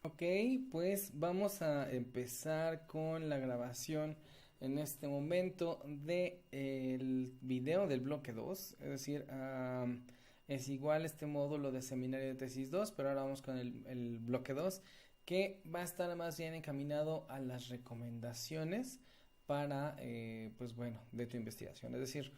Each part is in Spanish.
Ok, pues vamos a empezar con la grabación en este momento de el video del bloque 2, es decir, es igual este módulo de seminario de tesis 2, pero ahora vamos con el bloque 2, que va a estar más bien encaminado a las recomendaciones para, pues bueno, de tu investigación. Es decir,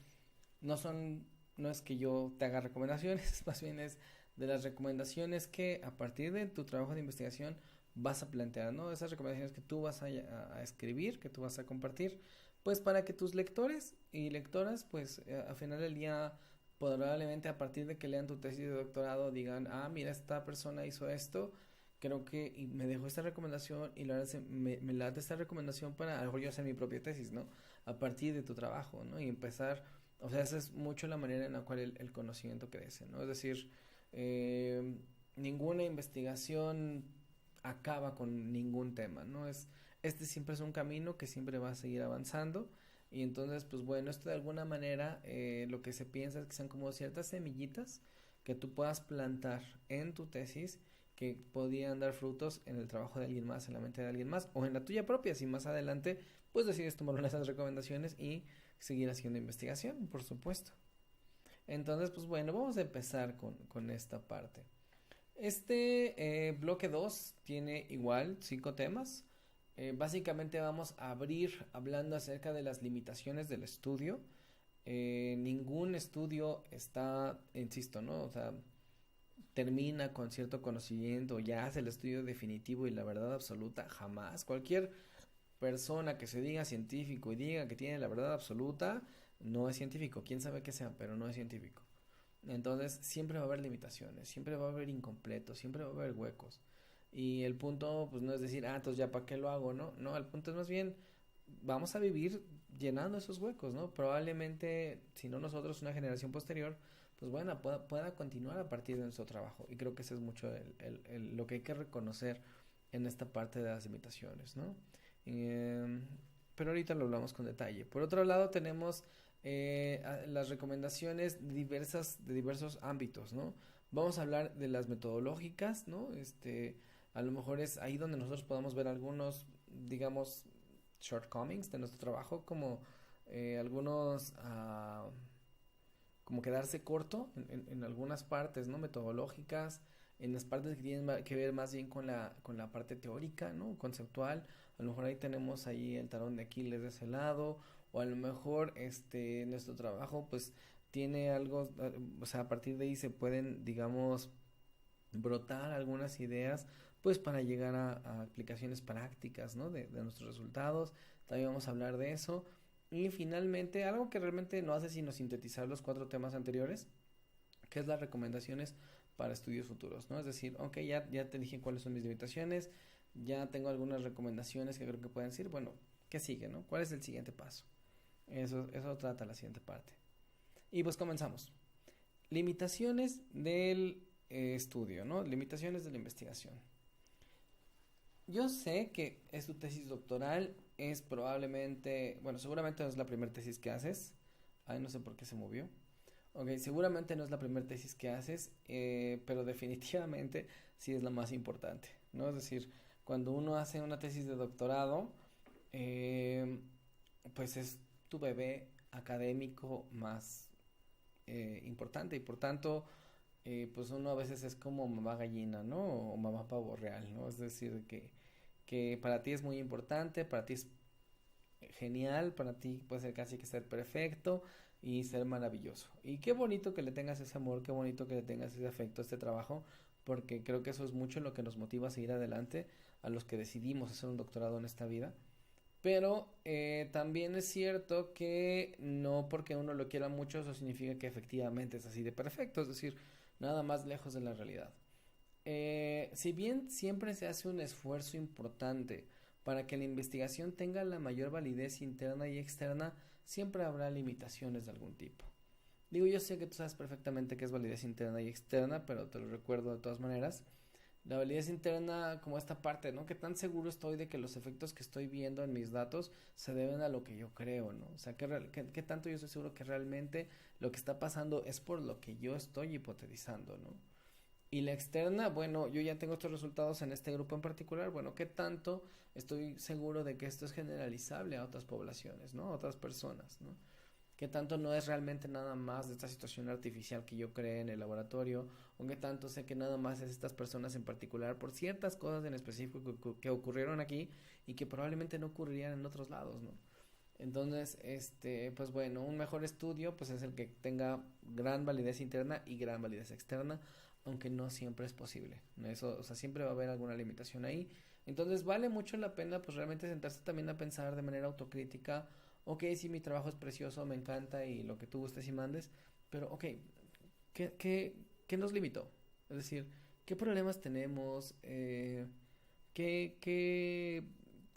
no son, no es que yo te haga recomendaciones, más bien es de las recomendaciones que a partir de tu trabajo de investigación vas a plantear, ¿no? Esas recomendaciones que tú vas a escribir, que tú vas a compartir, pues para que tus lectores y lectoras, pues al final del día, probablemente a partir de que lean tu tesis de doctorado, digan, ah, mira, esta persona hizo esto, creo que y me dejó esta recomendación y la verdad me late esta recomendación para a lo mejor yo hacer mi propia tesis, ¿no? A partir de tu trabajo, ¿no? Y empezar, o sea, esa es mucho la manera en la cual el conocimiento crece, ¿no? Es decir, eh, ninguna investigación acaba con ningún tema, ¿no? Este siempre es un camino que siempre va a seguir avanzando y entonces, pues bueno, esto de alguna manera lo que se piensa es que sean como ciertas semillitas que tú puedas plantar en tu tesis que podían dar frutos en el trabajo de alguien más, en la mente de alguien más o en la tuya propia, si más adelante pues decides tomar una de esas recomendaciones y seguir haciendo investigación, por supuesto. Entonces, pues bueno, vamos a empezar con esta parte. Este bloque 2 tiene igual 5 temas. Básicamente vamos a abrir hablando acerca de las limitaciones del estudio. Ningún estudio está, insisto, ¿no? O sea, termina con cierto conocimiento, ya hace el estudio definitivo y la verdad absoluta, jamás. Cualquier persona que se diga científico y diga que tiene la verdad absoluta, no es científico. Quién sabe qué sea, pero no es científico. Entonces siempre va a haber limitaciones, siempre va a haber incompletos, siempre va a haber huecos. Y el punto pues no es decir, ah, entonces ya para qué lo hago, ¿no? No, el punto es más bien, vamos a vivir llenando esos huecos, ¿no? Probablemente, si no nosotros, una generación posterior, pues bueno, pueda continuar a partir de nuestro trabajo. Y creo que eso es mucho lo que hay que reconocer en esta parte de las limitaciones, ¿no? Eh, pero ahorita lo hablamos con detalle. Por otro lado, tenemos las recomendaciones de diversos ámbitos, ¿no? Vamos a hablar de las metodológicas, ¿no? A lo mejor es ahí donde nosotros podamos ver algunos, digamos, shortcomings de nuestro trabajo, como algunos, como quedarse corto en algunas partes, ¿no? Metodológicas, en las partes que tienen que ver más bien con la parte teórica, ¿no? Conceptual. A lo mejor ahí tenemos ahí el talón de Aquiles de ese lado, o a lo mejor nuestro trabajo pues tiene algo, o sea, a partir de ahí se pueden, digamos, brotar algunas ideas pues para llegar a aplicaciones prácticas, ¿no? De nuestros resultados. También vamos a hablar de eso. Y finalmente, algo que realmente no hace sino sintetizar los 4 temas anteriores, que es las recomendaciones para estudios futuros, ¿no? Es decir, ok, ya te dije cuáles son mis limitaciones, ya tengo algunas recomendaciones que creo que pueden decir, bueno, ¿qué sigue, no? ¿Cuál es el siguiente paso? Eso trata la siguiente parte. Y pues comenzamos. Limitaciones del estudio, ¿no? Limitaciones de la investigación. Yo sé que es tu tesis doctoral, es probablemente, bueno, seguramente no es la primera tesis que haces. Ay, no sé por qué se movió. Ok, seguramente no es la primera tesis que haces, pero definitivamente sí es la más importante, ¿no? Es decir, cuando uno hace una tesis de doctorado, eh, pues es tu bebé académico más importante y por tanto, pues uno a veces es como mamá gallina, ¿no? O mamá pavo real, ¿no? Es decir, que para ti es muy importante, para ti es genial, para ti puede ser casi que ser perfecto y ser maravilloso. Y qué bonito que le tengas ese amor, qué bonito que le tengas ese afecto a este trabajo, porque creo que eso es mucho lo que nos motiva a seguir adelante a los que decidimos hacer un doctorado en esta vida. Pero también es cierto que no porque uno lo quiera mucho, eso significa que efectivamente es así de perfecto, es decir, nada más lejos de la realidad. Si bien siempre se hace un esfuerzo importante para que la investigación tenga la mayor validez interna y externa, siempre habrá limitaciones de algún tipo. Digo, yo sé que tú sabes perfectamente qué es validez interna y externa, pero te lo recuerdo de todas maneras. La validez interna, como esta parte, ¿no? ¿Qué tan seguro estoy de que los efectos que estoy viendo en mis datos se deben a lo que yo creo, ¿no? O sea, ¿qué tanto yo estoy seguro que realmente lo que está pasando es por lo que yo estoy hipotetizando, ¿no? Y la externa, bueno, yo ya tengo estos resultados en este grupo en particular, bueno, ¿qué tanto estoy seguro de que esto es generalizable a otras poblaciones, ¿no? A otras personas, ¿no? ¿Qué tanto no es realmente nada más de esta situación artificial que yo creé en el laboratorio? ¿O qué tanto sé que nada más es estas personas en particular por ciertas cosas en específico que ocurrieron aquí y que probablemente no ocurrirían en otros lados, ¿no? Entonces, pues bueno, un mejor estudio pues es el que tenga gran validez interna y gran validez externa, aunque no siempre es posible, ¿no? Eso, o sea, siempre va a haber alguna limitación ahí. Entonces, vale mucho la pena pues realmente sentarse también a pensar de manera autocrítica, ok, sí, mi trabajo es precioso, me encanta y lo que tú gustes y mandes, pero ok, ¿qué nos limitó? Es decir, ¿qué problemas tenemos? ¿Qué, qué,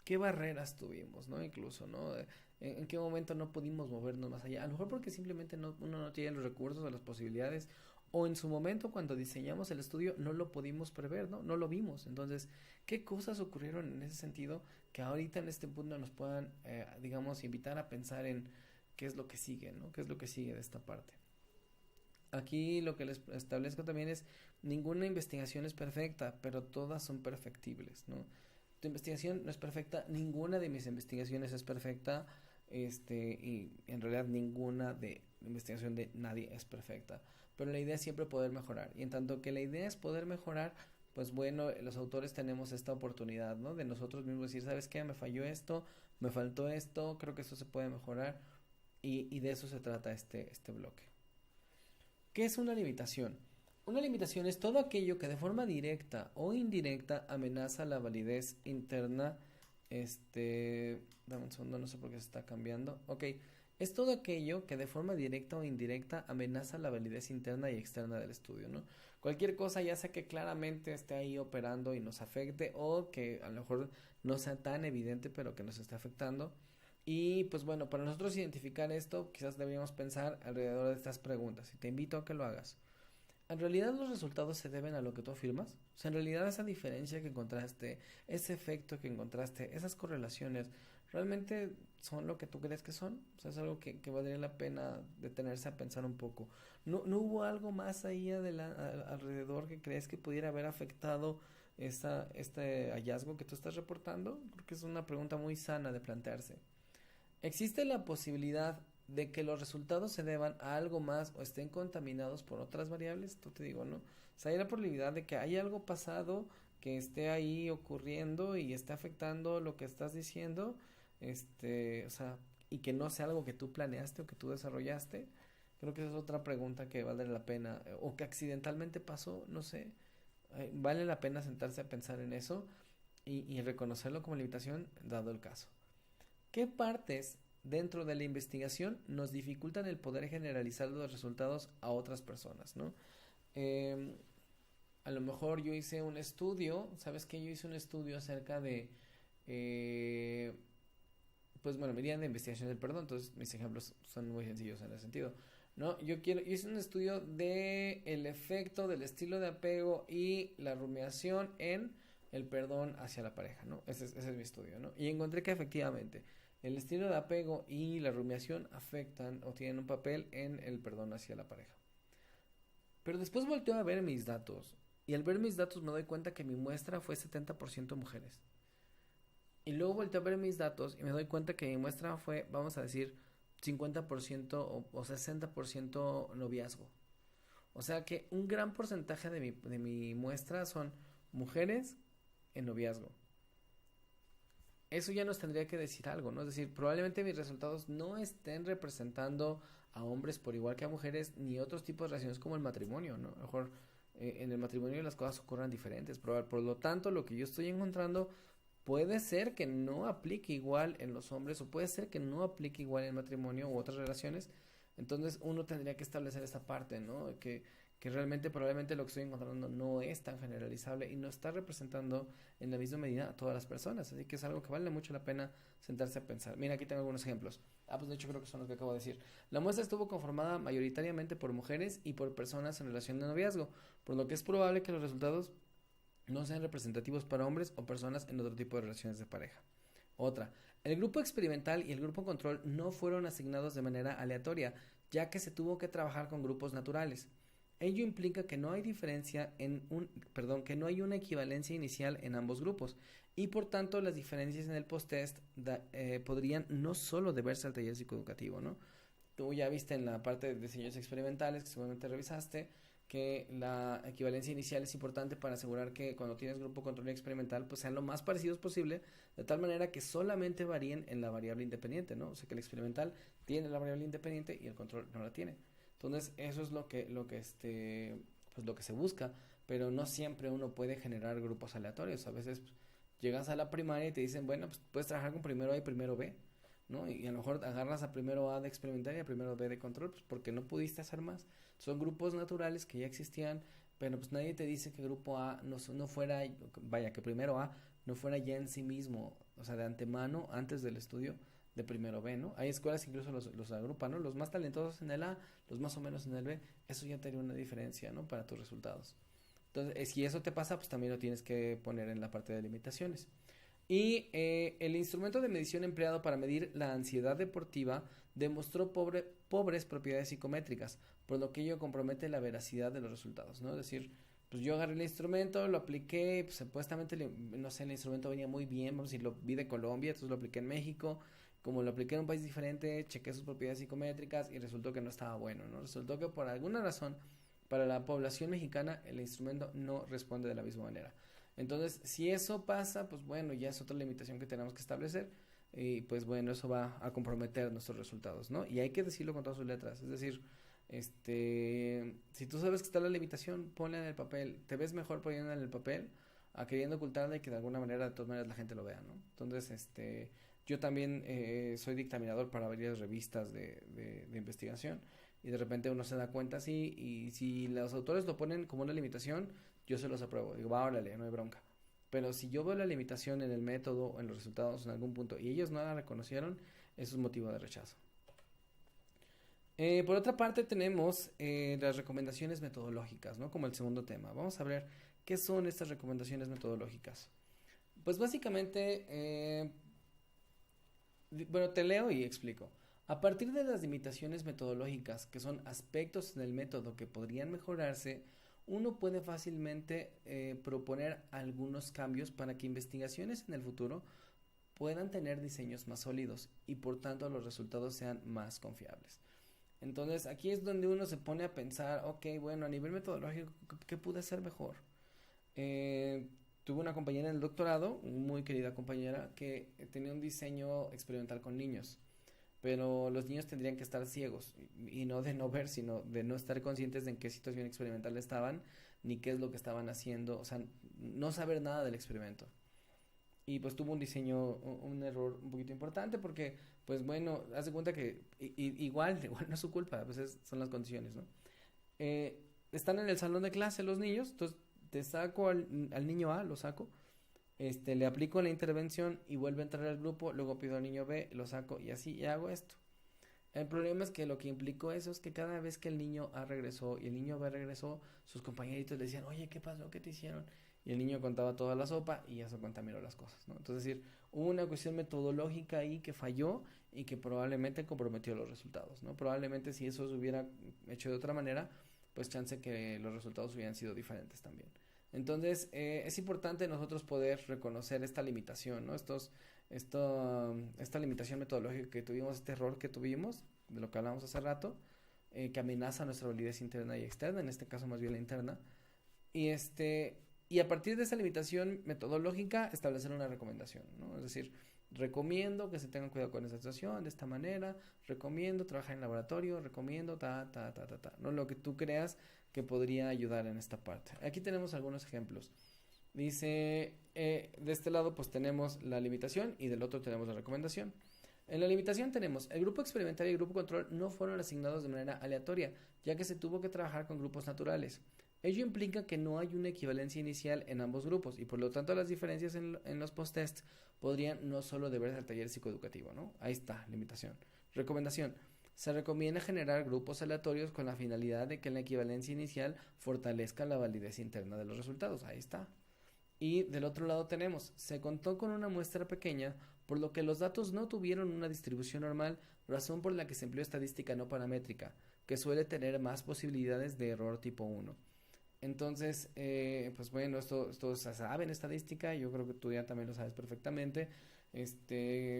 qué barreras tuvimos, ¿no? Incluso, ¿no? En qué momento no pudimos movernos más allá. A lo mejor porque simplemente uno no tiene los recursos o las posibilidades, o en su momento cuando diseñamos el estudio no lo pudimos prever, ¿no? No lo vimos. Entonces, ¿qué cosas ocurrieron en ese sentido que ahorita en este punto nos puedan, digamos, invitar a pensar en qué es lo que sigue, ¿no? ¿Qué es lo que sigue de esta parte? Aquí lo que les establezco también es ninguna investigación es perfecta, pero todas son perfectibles, ¿no? Tu investigación no es perfecta, ninguna de mis investigaciones es perfecta, y en realidad ninguna de investigación de nadie es perfecta, pero la idea es siempre poder mejorar, y en tanto que la idea es poder mejorar, pues bueno, los autores tenemos esta oportunidad, ¿no? De nosotros mismos decir, ¿sabes qué? Me falló esto, me faltó esto, creo que esto se puede mejorar, y de eso se trata este bloque. ¿Qué es una limitación? Una limitación es todo aquello que de forma directa o indirecta amenaza la validez interna. Dame un segundo, no sé por qué se está cambiando. Ok, es todo aquello que de forma directa o indirecta amenaza la validez interna y externa del estudio, ¿no? Cualquier cosa, ya sea que claramente esté ahí operando y nos afecte o que a lo mejor no sea tan evidente pero que nos esté afectando. Y pues bueno, para nosotros identificar esto, quizás deberíamos pensar alrededor de estas preguntas y te invito a que lo hagas. ¿En realidad los resultados se deben a lo que tú afirmas? O sea, en realidad esa diferencia que encontraste, ese efecto que encontraste, esas correlaciones, ¿realmente son lo que tú crees que son? O sea, es algo que valdría la pena detenerse a pensar un poco. ¿No hubo algo más ahí alrededor que crees que pudiera haber afectado este hallazgo que tú estás reportando? Porque es una pregunta muy sana de plantearse. ¿Existe la posibilidad de que los resultados se deban a algo más o estén contaminados por otras variables? Tú te digo, ¿no? O sea, hay la probabilidad de que haya algo pasado que esté ahí ocurriendo y esté afectando lo que estás diciendo, o sea, y que no sea algo que tú planeaste o que tú desarrollaste. Creo que esa es otra pregunta que vale la pena, o que accidentalmente pasó, no sé. Vale la pena sentarse a pensar en eso y reconocerlo como limitación dado el caso. ¿Qué partes dentro de la investigación nos dificultan el poder generalizar los resultados a otras personas, ¿no? Eh, a lo mejor yo hice un estudio, ¿sabes qué? Yo hice un estudio acerca de, eh, pues bueno, medida de investigación del perdón, entonces mis ejemplos son muy sencillos en ese sentido, ¿no? Yo hice un estudio de el efecto del estilo de apego y la rumiación en el perdón hacia la pareja, ¿no? Ese es mi estudio, ¿no? Y encontré que efectivamente el estilo de apego y la rumiación afectan o tienen un papel en el perdón hacia la pareja. Pero después volteo a ver mis datos y al ver mis datos me doy cuenta que mi muestra fue 70% mujeres. Y luego volteo a ver mis datos y me doy cuenta que mi muestra fue, vamos a decir, 50% o 60% noviazgo. O sea que un gran porcentaje de mi muestra son mujeres en noviazgo. Eso ya nos tendría que decir algo, ¿no? Es decir, probablemente mis resultados no estén representando a hombres por igual que a mujeres, ni otros tipos de relaciones como el matrimonio, ¿no? A lo mejor en el matrimonio las cosas ocurran diferentes, por lo tanto lo que yo estoy encontrando puede ser que no aplique igual en los hombres o puede ser que no aplique igual en el matrimonio u otras relaciones. Entonces uno tendría que establecer esa parte, ¿no? Que realmente probablemente lo que estoy encontrando no es tan generalizable y no está representando en la misma medida a todas las personas. Así que es algo que vale mucho la pena sentarse a pensar. Mira, aquí tengo algunos ejemplos. Pues de hecho creo que son los que acabo de decir. La muestra estuvo conformada mayoritariamente por mujeres y por personas en relación de noviazgo, por lo que es probable que los resultados no sean representativos para hombres o personas en otro tipo de relaciones de pareja. Otra, el grupo experimental y el grupo control no fueron asignados de manera aleatoria, ya que se tuvo que trabajar con grupos naturales. Ello implica que no hay diferencia que no hay una equivalencia inicial en ambos grupos y por tanto las diferencias en el post-test podrían no solo deberse al taller psicoeducativo, ¿no? Tú ya viste en la parte de diseños experimentales que seguramente revisaste que la equivalencia inicial es importante para asegurar que cuando tienes grupo control y experimental pues sean lo más parecidos posible, de tal manera que solamente varíen en la variable independiente, ¿no? O sea que el experimental tiene la variable independiente y el control no la tiene. Entonces eso es pues lo que se busca, pero no siempre uno puede generar grupos aleatorios. A veces pues, llegas a la primaria y te dicen, bueno, pues puedes trabajar con primero A y primero B, ¿no? Y a lo mejor agarras a primero A de experimental y a primero B de control, pues porque no pudiste hacer más. Son grupos naturales que ya existían, pero pues nadie te dice que grupo A no fuera, vaya, que primero A no fuera ya en sí mismo, o sea, de antemano, antes del estudio de primero B, ¿no? Hay escuelas que incluso los agrupan, ¿no? Los más talentosos en el A, los más o menos en el B, eso ya te haría una diferencia, ¿no? Para tus resultados. Entonces, si eso te pasa, pues también lo tienes que poner en la parte de limitaciones. Y el instrumento de medición empleado para medir la ansiedad deportiva demostró pobres propiedades psicométricas, por lo que ello compromete la veracidad de los resultados, ¿no? Es decir, pues yo agarré el instrumento, lo apliqué, pues supuestamente, no sé, el instrumento venía muy bien, vamos a decir, lo vi de Colombia, entonces lo apliqué en México, como lo apliqué en un país diferente, chequé sus propiedades psicométricas y resultó que no estaba bueno, ¿no? Resultó que por alguna razón, para la población mexicana, el instrumento no responde de la misma manera. Entonces, si eso pasa, pues bueno, ya es otra limitación que tenemos que establecer y pues bueno, eso va a comprometer nuestros resultados, ¿no? Y hay que decirlo con todas sus letras, es decir, si tú sabes que está la limitación, ponla en el papel, te ves mejor poniéndola en el papel a queriendo ocultarla y que de alguna manera, de todas maneras, la gente lo vea, ¿no? Entonces, yo también soy dictaminador para varias revistas de investigación y de repente uno se da cuenta así y si los autores lo ponen como una limitación, yo se los apruebo, digo, va, órale, no hay bronca. Pero si yo veo la limitación en el método, en los resultados, en algún punto, y ellos no la reconocieron, eso es motivo de rechazo. Por otra parte tenemos las recomendaciones metodológicas, ¿no? Como el segundo tema. Vamos a ver qué son estas recomendaciones metodológicas. Pues básicamente, bueno, te leo y explico. A partir de las limitaciones metodológicas, que son aspectos del método que podrían mejorarse, uno puede fácilmente proponer algunos cambios para que investigaciones en el futuro puedan tener diseños más sólidos y por tanto los resultados sean más confiables. Entonces aquí es donde uno se pone a pensar, ok, bueno, a nivel metodológico, ¿qué pude hacer mejor? Tuve una compañera en el doctorado, muy querida compañera, que tenía un diseño experimental con niños, pero los niños tendrían que estar ciegos y no de no ver, sino de no estar conscientes de en qué situación experimental estaban, ni qué es lo que estaban haciendo, o sea, no saber nada del experimento. Y pues tuvo un diseño, un error un poquito importante porque, pues bueno, haz de cuenta que igual no es su culpa, pues son las condiciones, ¿no? Están en el salón de clase los niños, entonces te saco al niño A, lo saco, le aplico la intervención y vuelve a entrar al grupo, luego pido al niño B, lo saco y así y hago esto. El problema es que lo que implicó eso es que cada vez que el niño A regresó y el niño B regresó, sus compañeritos le decían, oye, ¿qué pasó? ¿Qué te hicieron? Y el niño contaba toda la sopa y eso contaminó las cosas, ¿no? Entonces, es decir, hubo una cuestión metodológica ahí que falló y que probablemente comprometió los resultados, ¿no? Probablemente si eso se hubiera hecho de otra manera, pues chance que los resultados hubieran sido diferentes también. Entonces, es importante nosotros poder reconocer esta limitación, ¿no? Esta limitación metodológica que tuvimos, este error que tuvimos, de lo que hablamos hace rato, que amenaza nuestra validez interna y externa, en este caso más bien la interna, y y a partir de esa limitación metodológica establecer una recomendación, ¿no? Es decir, recomiendo que se tengan cuidado con esta situación de esta manera, recomiendo trabajar en laboratorio, recomiendo no lo que tú creas que podría ayudar en esta parte. Aquí tenemos algunos ejemplos. Dice, de este lado pues tenemos la limitación y del otro tenemos la recomendación. En la limitación tenemos, el grupo experimental y el grupo control no fueron asignados de manera aleatoria, ya que se tuvo que trabajar con grupos naturales. Ello implica que no hay una equivalencia inicial en ambos grupos y por lo tanto las diferencias en los post-tests podrían no solo deberse al taller psicoeducativo, ¿no? Ahí está, limitación. Recomendación. Se recomienda generar grupos aleatorios con la finalidad de que la equivalencia inicial fortalezca la validez interna de los resultados. Ahí está. Y del otro lado tenemos, se contó con una muestra pequeña, por lo que los datos no tuvieron una distribución normal, razón por la que se empleó estadística no paramétrica, que suele tener más posibilidades de error tipo uno. Entonces, pues bueno, esto se sabe en estadística, yo creo que tú ya también lo sabes perfectamente.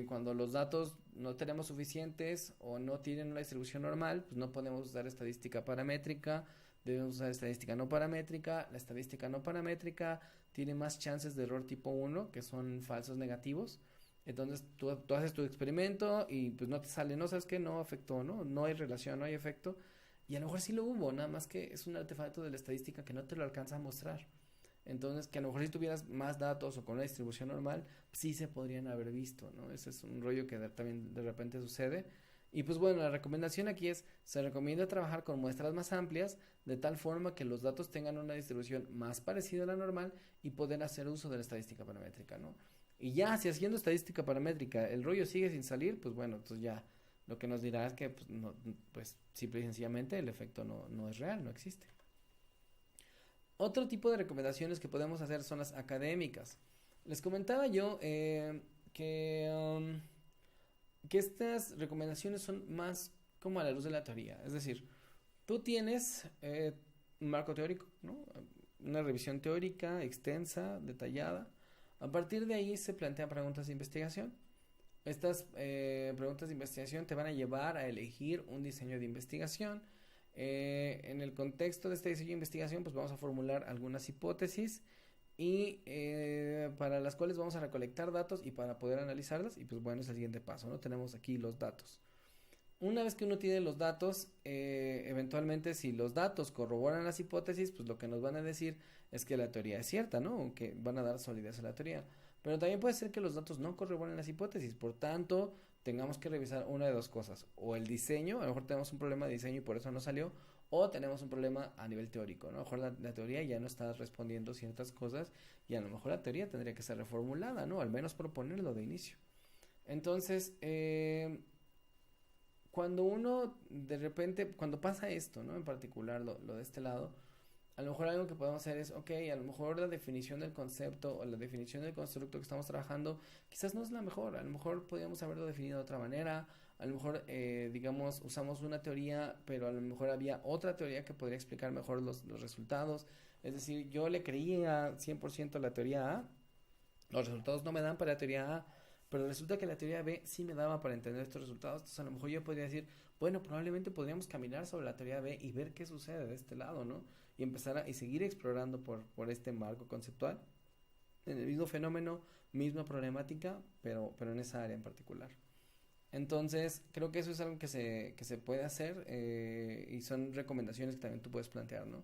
Cuando los datos no tenemos suficientes o no tienen una distribución normal, pues no podemos usar estadística paramétrica, debemos usar estadística no paramétrica. La estadística no paramétrica tiene más chances de error tipo uno, que son falsos negativos. Entonces tú haces tu experimento y pues no te sale, no sabes que no afectó, ¿no? No hay relación, no hay efecto. Y a lo mejor sí lo hubo, nada más que es un artefacto de la estadística que no te lo alcanza a mostrar. Entonces, que a lo mejor si tuvieras más datos o con una distribución normal, sí se podrían haber visto, ¿no? Ese es un rollo que también de repente sucede. Y pues bueno, la recomendación aquí es, se recomienda trabajar con muestras más amplias, de tal forma que los datos tengan una distribución más parecida a la normal y poder hacer uso de la estadística paramétrica, ¿no? Y ya, si haciendo estadística paramétrica el rollo sigue sin salir, pues bueno, entonces ya lo que nos dirá es que pues, no, pues simple y sencillamente el efecto no es real, no existe. Otro tipo de recomendaciones que podemos hacer son las académicas. Les comentaba yo que estas recomendaciones son más como a la luz de la teoría. Es decir, tú tienes un marco teórico, ¿no? Una revisión teórica extensa, detallada. A partir de ahí se plantean preguntas de investigación. Estas preguntas de investigación te van a llevar a elegir un diseño de investigación. En el contexto de este diseño de investigación, pues vamos a formular algunas hipótesis y para las cuales vamos a recolectar datos y para poder analizarlas. Y pues bueno, es el siguiente paso, ¿no? Tenemos aquí los datos. Una vez que uno tiene los datos, eventualmente si los datos corroboran las hipótesis, pues lo que nos van a decir es que la teoría es cierta, ¿no? O que van a dar solidez a la teoría. Pero también puede ser que los datos no corroboren las hipótesis, por tanto, tengamos que revisar una de dos cosas. O el diseño, a lo mejor tenemos un problema de diseño y por eso no salió, o tenemos un problema a nivel teórico, ¿no? A lo mejor la teoría ya no está respondiendo ciertas cosas y a lo mejor la teoría tendría que ser reformulada, ¿no? Al menos proponerlo de inicio. Entonces, cuando uno de repente, cuando pasa esto, ¿no? En particular lo de este lado, a lo mejor algo que podemos hacer es, ok, a lo mejor la definición del concepto o la definición del constructo que estamos trabajando quizás no es la mejor, a lo mejor podríamos haberlo definido de otra manera, a lo mejor, digamos, usamos una teoría, pero a lo mejor había otra teoría que podría explicar mejor los resultados, es decir, yo le creía 100% a la teoría A, los resultados no me dan para la teoría A, pero resulta que la teoría B sí me daba para entender estos resultados, entonces a lo mejor yo podría decir, bueno, probablemente podríamos caminar sobre la teoría B y ver qué sucede de este lado, ¿no? Y empezar y seguir explorando por este marco conceptual, en el mismo fenómeno, misma problemática, pero en esa área en particular. Entonces, creo que eso es algo que se puede hacer y son recomendaciones que también tú puedes plantear, ¿no?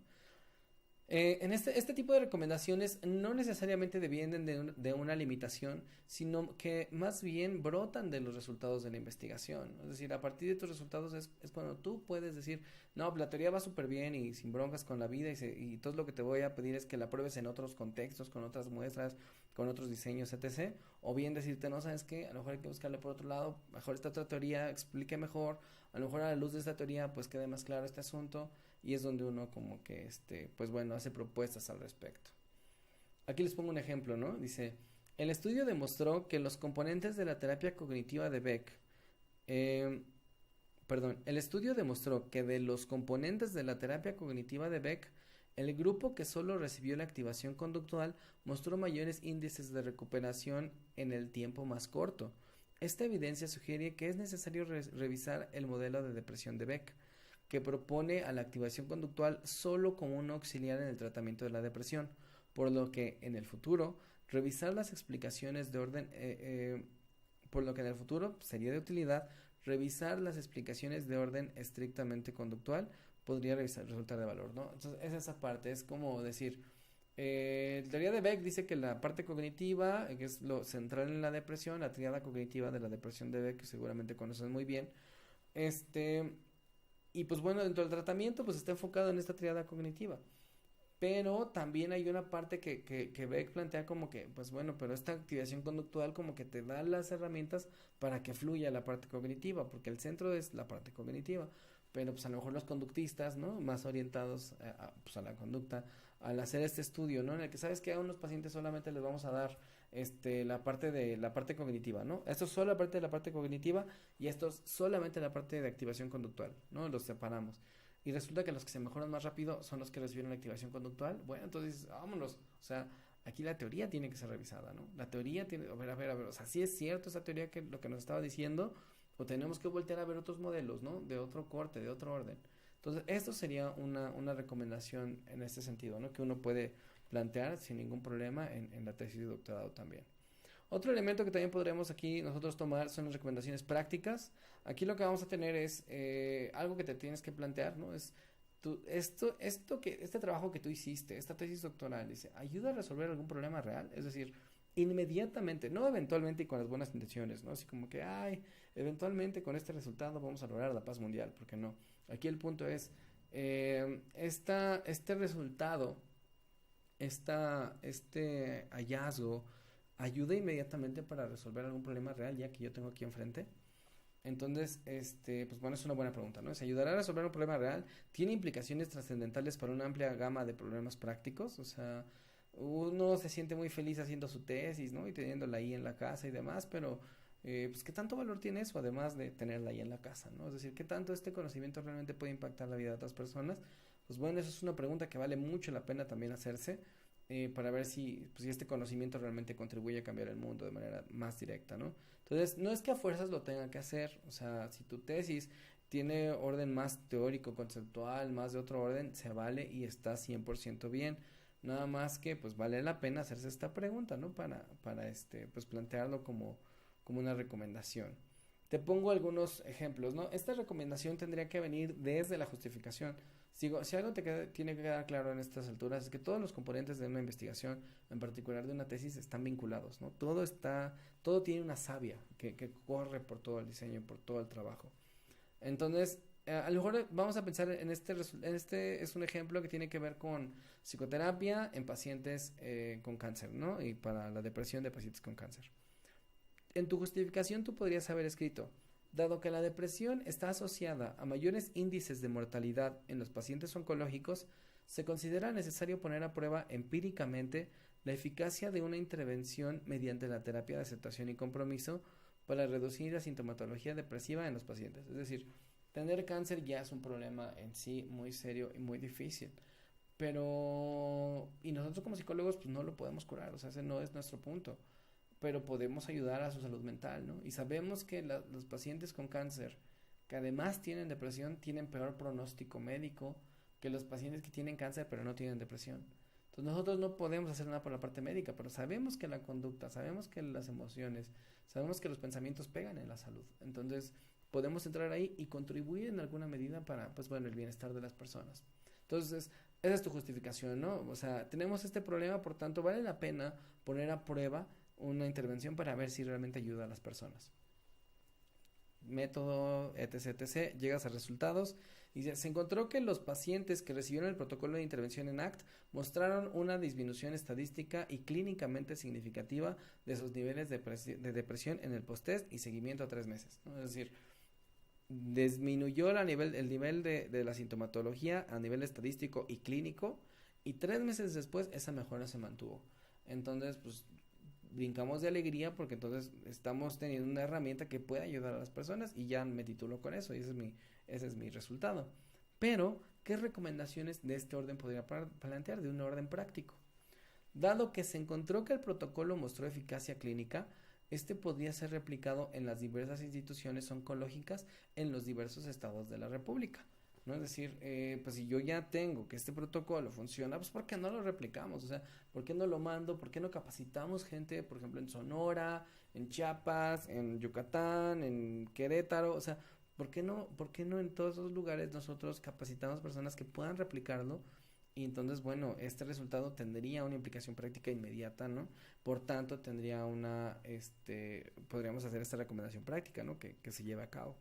En este tipo de recomendaciones no necesariamente devienen de una limitación, sino que más bien brotan de los resultados de la investigación. Es decir, a partir de tus resultados es cuando tú puedes decir, no, la teoría va súper bien y sin broncas con la vida y todo lo que te voy a pedir es que la pruebes en otros contextos, con otras muestras, con otros diseños, etc. O bien decirte, no, ¿sabes qué? A lo mejor hay que buscarle por otro lado, mejor esta otra teoría explique mejor, a lo mejor a la luz de esta teoría pues quede más claro este asunto y es donde uno como que pues bueno, hace propuestas al respecto. Aquí les pongo un ejemplo, ¿no? Dice, el estudio demostró que los componentes de la terapia cognitiva de Beck, eh, el estudio demostró que de los componentes de la terapia cognitiva de Beck, el grupo que solo recibió la activación conductual mostró mayores índices de recuperación en el tiempo más corto. Esta evidencia sugiere que es necesario revisar el modelo de depresión de Beck, que propone a la activación conductual solo como un auxiliar en el tratamiento de la depresión, por lo que en el futuro revisar las explicaciones de orden, por lo que en el futuro sería de utilidad revisar las explicaciones de orden estrictamente conductual, podría resultar de valor, ¿no? Entonces es esa parte, es como decir, la teoría de Beck dice que la parte cognitiva, que es lo central en la depresión, la triada cognitiva de la depresión de Beck, que seguramente conocen muy bien, y pues bueno, dentro del tratamiento pues está enfocado en esta triada cognitiva. Pero también hay una parte que Beck plantea como que, pues bueno, pero esta activación conductual como que te da las herramientas para que fluya la parte cognitiva, porque el centro es la parte cognitiva. Pero pues a lo mejor los conductistas, ¿no? Más orientados pues a la conducta, al hacer este estudio, ¿no? En el que sabes que a unos pacientes solamente les vamos a dar la parte cognitiva, ¿no? Esto es solo la parte de la parte cognitiva y esto es solamente la parte de activación conductual, ¿no? Los separamos. Y resulta que los que se mejoran más rápido son los que recibieron la activación conductual. Bueno, entonces, vámonos. O sea, aquí la teoría tiene que ser revisada, ¿no? La teoría tiene, a ver, o sea, sí es cierto esa teoría que lo que nos estaba diciendo, o tenemos que voltear a ver otros modelos, ¿no? De otro corte, de otro orden. Entonces, esto sería una recomendación en este sentido, ¿no? Que uno puede plantear sin ningún problema en la tesis de doctorado también. Otro elemento que también podremos aquí nosotros tomar son las recomendaciones prácticas. Aquí lo que vamos a tener es algo que te tienes que plantear, ¿no? Es este trabajo que tú hiciste, esta tesis doctoral, dice, ¿ayuda a resolver algún problema real? Es decir, inmediatamente, no eventualmente y con las buenas intenciones, ¿no? Así como que, ay, eventualmente con este resultado vamos a lograr la paz mundial, ¿por qué no? Aquí el punto es, este resultado, este hallazgo, ayuda inmediatamente para resolver algún problema real ya que yo tengo aquí enfrente. Entonces, pues bueno, es una buena pregunta, ¿no? ¿Se ayudará a resolver un problema real? ¿Tiene implicaciones trascendentales para una amplia gama de problemas prácticos? O sea, uno se siente muy feliz haciendo su tesis, ¿no? Y teniéndola ahí en la casa y demás, pero pues ¿qué tanto valor tiene eso además de tenerla ahí en la casa, ¿no? Es decir, ¿qué tanto este conocimiento realmente puede impactar la vida de otras personas? Pues bueno, eso es una pregunta que vale mucho la pena también hacerse para ver si este conocimiento realmente contribuye a cambiar el mundo de manera más directa, ¿no? Entonces, no es que a fuerzas lo tengan que hacer, o sea, si tu tesis tiene orden más teórico, conceptual, más de otro orden, se vale y está 100% bien. Nada más que, pues, vale la pena hacerse esta pregunta, ¿no? Pues, plantearlo como una recomendación. Te pongo algunos ejemplos, ¿no? Esta recomendación tendría que venir desde la justificación. Si algo tiene que quedar claro en estas alturas es que todos los componentes de una investigación, en particular de una tesis, están vinculados, ¿no? Todo tiene una savia que corre por todo el diseño, por todo el trabajo. Entonces, a lo mejor vamos a pensar en este es un ejemplo que tiene que ver con psicoterapia en pacientes con cáncer, ¿no? Y para la depresión de pacientes con cáncer. En tu justificación tú podrías haber escrito, dado que la depresión está asociada a mayores índices de mortalidad en los pacientes oncológicos, se considera necesario poner a prueba empíricamente la eficacia de una intervención mediante la terapia de aceptación y compromiso para reducir la sintomatología depresiva en los pacientes. Es decir, tener cáncer ya es un problema en sí muy serio y muy difícil. Y nosotros como psicólogos pues no lo podemos curar, o sea, ese no es nuestro punto, pero podemos ayudar a su salud mental, ¿no? Y sabemos que los pacientes con cáncer que además tienen depresión tienen peor pronóstico médico que los pacientes que tienen cáncer pero no tienen depresión. Entonces nosotros no podemos hacer nada por la parte médica, pero sabemos que la conducta, sabemos que las emociones, sabemos que los pensamientos pegan en la salud. Entonces podemos entrar ahí y contribuir en alguna medida para, pues bueno, el bienestar de las personas. Entonces, esa es tu justificación, ¿no? O sea, tenemos este problema, por tanto, vale la pena poner a prueba una intervención para ver si realmente ayuda a las personas. Método, etc. Llegas a resultados y se encontró que los pacientes que recibieron el protocolo de intervención en ACT mostraron una disminución estadística y clínicamente significativa de sus niveles de depresión en el post-test y seguimiento a 3 meses, ¿no? Es decir, disminuyó el nivel de la sintomatología a nivel estadístico y clínico y 3 meses después esa mejora se mantuvo. Entonces, pues brincamos de alegría porque entonces estamos teniendo una herramienta que puede ayudar a las personas y ya me titulo con eso y ese es mi resultado. Pero, ¿qué recomendaciones de este orden podría plantear de un orden práctico? Dado que se encontró que el protocolo mostró eficacia clínica, este podría ser replicado en las diversas instituciones oncológicas en los diversos estados de la República, ¿no? Es decir, pues si yo ya tengo que este protocolo funciona, pues ¿por qué no lo replicamos? O sea, ¿por qué no lo mando? ¿Por qué no capacitamos gente, por ejemplo, en Sonora, en Chiapas, en Yucatán, en Querétaro? O sea, ¿por qué no en todos esos lugares nosotros capacitamos personas que puedan replicarlo? Y entonces, bueno, este resultado tendría una implicación práctica inmediata, ¿no? Por tanto, podríamos hacer esta recomendación práctica, ¿no? Que se lleve a cabo.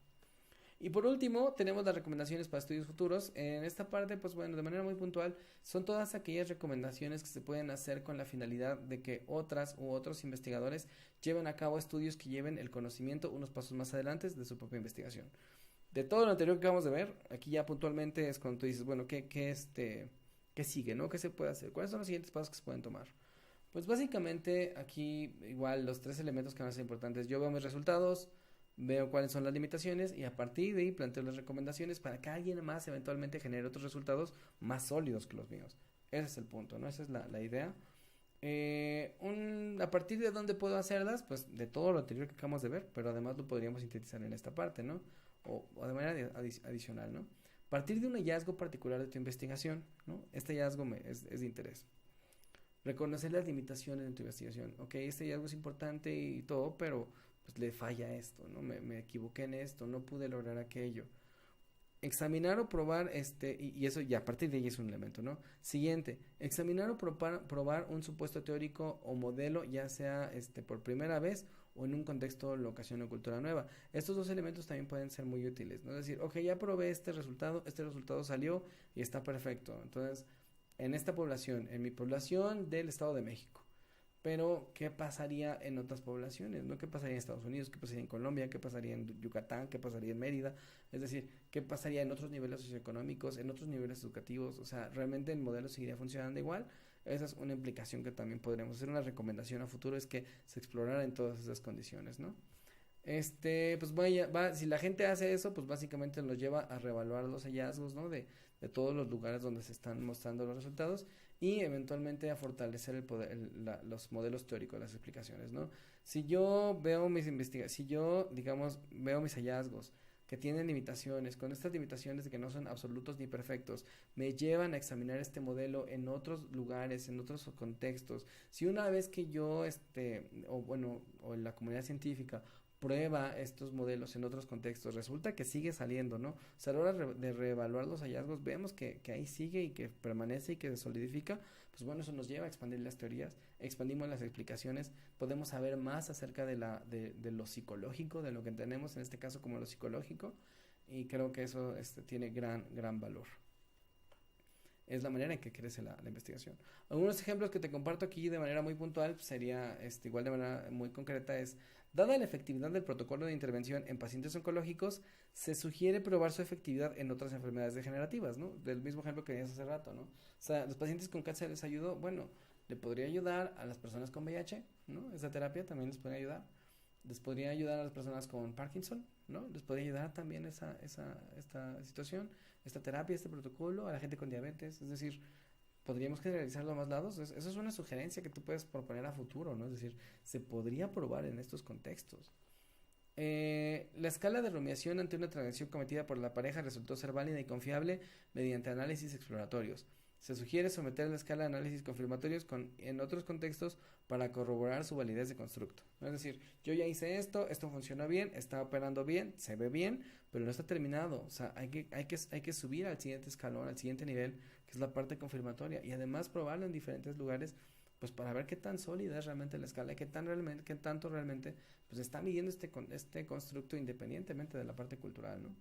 Y por último, tenemos las recomendaciones para estudios futuros. En esta parte, pues bueno, de manera muy puntual, son todas aquellas recomendaciones que se pueden hacer con la finalidad de que otras u otros investigadores lleven a cabo estudios que lleven el conocimiento unos pasos más adelante de su propia investigación. De todo lo anterior que acabamos de ver, aquí ya puntualmente es cuando tú dices, bueno, ¿qué sigue, no? ¿Qué se puede hacer? ¿Cuáles son los siguientes pasos que se pueden tomar? Pues básicamente aquí igual los tres elementos que van a ser importantes. Yo veo mis resultados, veo cuáles son las limitaciones y a partir de ahí planteo las recomendaciones para que alguien más eventualmente genere otros resultados más sólidos que los míos. Ese es el punto, ¿no? Esa es la idea. A partir de dónde puedo hacerlas, pues de todo lo anterior que acabamos de ver, pero además lo podríamos sintetizar en esta parte, ¿no? O de manera adicional, ¿no? Partir de un hallazgo particular de tu investigación, ¿no? Este hallazgo es de interés. Reconocer las limitaciones de tu investigación. Ok, este hallazgo es importante y todo, pero pues le falla esto, ¿no? Me equivoqué en esto, no pude lograr aquello. Examinar o probar y eso ya a partir de ahí es un elemento, ¿no? Siguiente, examinar o probar un supuesto teórico o modelo, ya sea por primera vez o en un contexto, locación o cultura nueva. Estos dos elementos también pueden ser muy útiles, ¿no? Es decir, ok, ya probé este resultado salió y está perfecto. Entonces, en esta población, en mi población del Estado de México. Pero, ¿qué pasaría en otras poblaciones? ¿No? ¿Qué pasaría en Estados Unidos? ¿Qué pasaría en Colombia? ¿Qué pasaría en Yucatán? ¿Qué pasaría en Mérida? Es decir, ¿qué pasaría en otros niveles socioeconómicos, en otros niveles educativos? O sea, ¿realmente el modelo seguiría funcionando igual? Esa es una implicación que también podríamos hacer. Una recomendación a futuro es que se explorara en todas esas condiciones, ¿no? Pues si la gente hace eso, pues básicamente nos lleva a reevaluar los hallazgos, ¿no? De todos los lugares donde se están mostrando los resultados y eventualmente a fortalecer los modelos teóricos, las explicaciones, ¿no? Si yo veo si yo, digamos, veo mis hallazgos que tienen limitaciones, con estas limitaciones de que no son absolutos ni perfectos, me llevan a examinar este modelo en otros lugares, en otros contextos. Si una vez que yo, o en la comunidad científica, prueba estos modelos en otros contextos, resulta que sigue saliendo, ¿no? O sea, a la hora de reevaluar los hallazgos, vemos que ahí sigue y que permanece y que se solidifica, pues bueno, eso nos lleva a expandir las teorías, expandimos las explicaciones, podemos saber más acerca de lo psicológico, de lo que tenemos en este caso como lo psicológico, y creo que eso tiene gran valor. Es la manera en que crece la investigación. Algunos ejemplos que te comparto aquí de manera muy puntual pues, sería igual de manera muy concreta es, dada la efectividad del protocolo de intervención en pacientes oncológicos, se sugiere probar su efectividad en otras enfermedades degenerativas, ¿no? Del mismo ejemplo que tenías hace rato, ¿no? O sea, los pacientes con cáncer les ayudó, bueno, le podría ayudar a las personas con VIH, ¿no? Esa terapia también les podría ayudar. Les podría ayudar a las personas con Parkinson, ¿no? Les podría ayudar también esta situación, esta terapia, este protocolo, a la gente con diabetes. Es decir, podríamos generalizarlo a más lados. Eso es una sugerencia que tú puedes proponer a futuro, ¿no? Es decir, se podría probar en estos contextos. La escala de rumiación ante una transacción cometida por la pareja resultó ser válida y confiable mediante análisis exploratorios. Se sugiere someter la escala de análisis confirmatorios en otros contextos para corroborar su validez de constructo. Es decir, yo ya hice esto funcionó bien, está operando bien, se ve bien, pero no está terminado. O sea, hay que subir al siguiente escalón, al siguiente nivel, que es la parte confirmatoria, y además probarlo en diferentes lugares, pues para ver qué tan sólida es realmente la escala y qué tanto realmente pues está midiendo este constructo independientemente de la parte cultural, ¿no?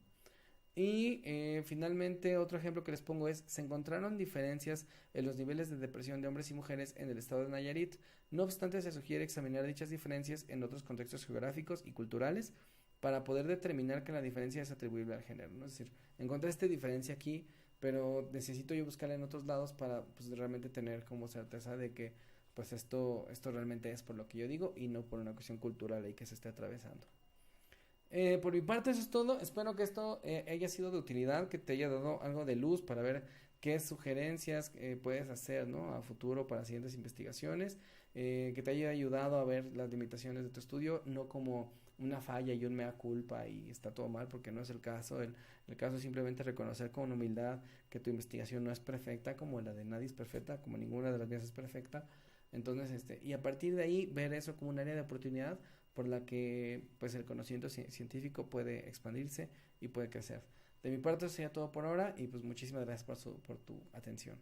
Y finalmente otro ejemplo que les pongo es, se encontraron diferencias en los niveles de depresión de hombres y mujeres en el estado de Nayarit. No obstante, se sugiere examinar dichas diferencias en otros contextos geográficos y culturales para poder determinar que la diferencia es atribuible al género, ¿no? Es decir, encontré esta diferencia aquí, pero necesito yo buscarla en otros lados para pues, realmente tener como certeza de que pues esto realmente es por lo que yo digo y no por una cuestión cultural ahí que se esté atravesando. Por mi parte eso es todo. Espero que esto haya sido de utilidad, que te haya dado algo de luz para ver qué sugerencias puedes hacer, ¿no? A futuro para siguientes investigaciones, que te haya ayudado a ver las limitaciones de tu estudio, no como una falla y un mea culpa y está todo mal, porque no es el caso. El caso es simplemente reconocer con humildad que tu investigación no es perfecta, como la de nadie es perfecta, como ninguna de las mías es perfecta. Entonces, y a partir de ahí ver eso como un área de oportunidad por la que pues el conocimiento científico puede expandirse y puede crecer. De mi parte eso sería todo por ahora y pues muchísimas gracias por tu atención.